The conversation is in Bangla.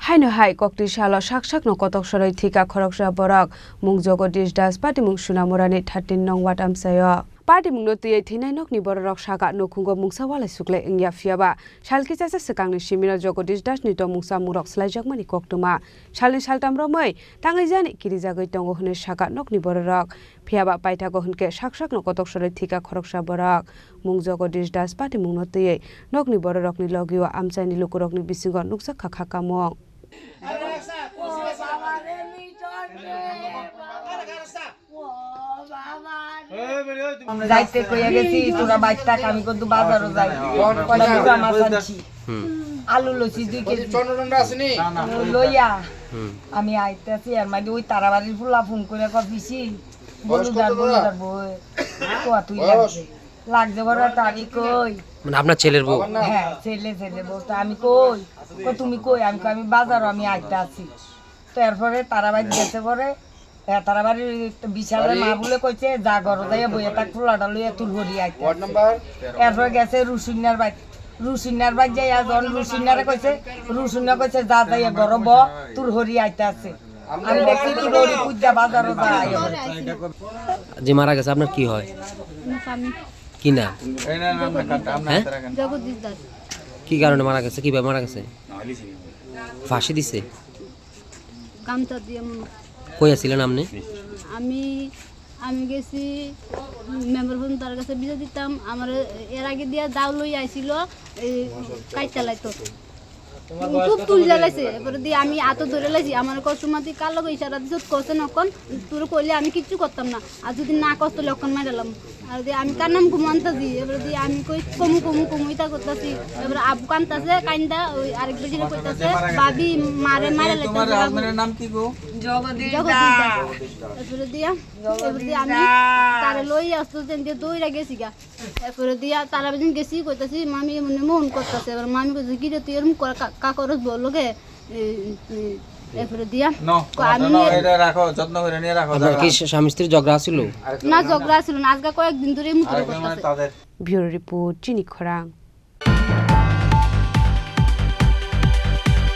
হাইনো হাই ককটিশাল সাকসাকনো কতক সরই থিকা খরকসা বরক মুং জগদীশ দাস পাটিমুং সুনামুরানি 13 নং ওয়ার্ড আমসায় পাটিমুং নতুই থিনাই নকনি বরক সাকা নখুঙ্গ মুংসা ওয়ালাই সুকলে ইংয়া ফিয়াবা শালকি চাচা সেকাংনি সিমিনা জগদীশ দাস নিত মুংসা মুরক স্লাইজাকমানি ককটুমা শালনি শালতাম রमै তাङै জানি কিরি জাগै দङ হনে সাকা নকনি বরক ফিয়াবা পাইथा গহनके সাকসাকনো কতক সরই থিকা খরকসা বরক মুং জগদীশ দাস পাটিমুং নতুই নকনি বরকনি লগিও আমসাইনি লুকুরকনি বিসিঙ্গ নুকসা খাখা কামং যাইতে কইয়া গেছি তোরা বাইকটা আমি কিন্তু বাজারও যাই কয়টা মাছ আনছি আলু লইছি 2 কেজি লইয়া আমি আইতাছি আর মানে ওই তারাবাড়ির ফুলা ফোন করে কপিছি বলুদার বই কোয়া তুই লাগছে বড় তারিখ কই মানে আপনার ছেলের বউ? হ্যাঁ ছেলে বউ। তো আমি কই তুমি কই আমি বাজারও আমি আইতাছি। তো এরপরে তারাবাড়ি গেছে পরে তারাবাড়ির বিশালের মা বলে কইছে যা ঘর যাইয়া বইয়া তাক ফুলাটা লইয়া তুল ভরি আইতে। এরপরে গেছে রুসিনার বাড়ি যাইয়া যখন রুসিনারে কইছে রুসিনা কইছে যা যাইয়া ঘর ব তুল হরি আইতে আছে। আমি দেখছি তুল হরি পূজা বাজারও যাই। যে মারা গেছে আপনার কি হয়? কি না জগদীশ দাস। কি কারণে মারা গেছে? কিভাবে মারা গেছে? ফাঁসি দিছে? কামটা দিয়ে কই আছিলেন আপনি? আমি গেছি মেম্বার ফোন তার কাছে বিজা দিতাম। আমার এর আগে দিয়া দাও লই আইছিল কাইটা লাইতো খুব তুল জ্বালাইছে। এবারে দিয়ে আমি আতো ধরে লাইছি আমার কষ্টমাতি কার লগে ইশারা দিছত কষ্ট নকন তোর কইলে আমি কিচ্ছু করতাম না আর যদি না কষ্ট লক্ষণ মারালাম আর দিয়ে আমি কার নাম কুমন্তাজি। এবারে দিয়ে আমি কই কমুইতা করতেছি। এবারে আবু কান্তাছে কাইন্দা ওই আরেক বেজিরে কইতাছে ভাবি মারে লাইতাছে। তোমার হাজবেন্ডের নাম কি গো? জগদীশ দাস। এবারে দিয়ে আমি তারে লই আসতো যেন দিয়ে দইরা গেছি গা। এরপরে দিয়া তারা বেদিন গেছি কইতাছি মামি মনে মন করতেছে। এবার মামি কইছে কি রে তুই এরকম কা করস বললোকে এরপরে দিয়া আমি এটা রাখো যত্ন করে নিয়ে রাখো। আপনার কি স্বামী স্ত্রী ঝগড়া ছিল? না ঝগড়া ছিল না, আজকে কয়েকদিন ধরে মুখে করতেছে। ব্যুরো রিপোর্ট চিনি খরাং।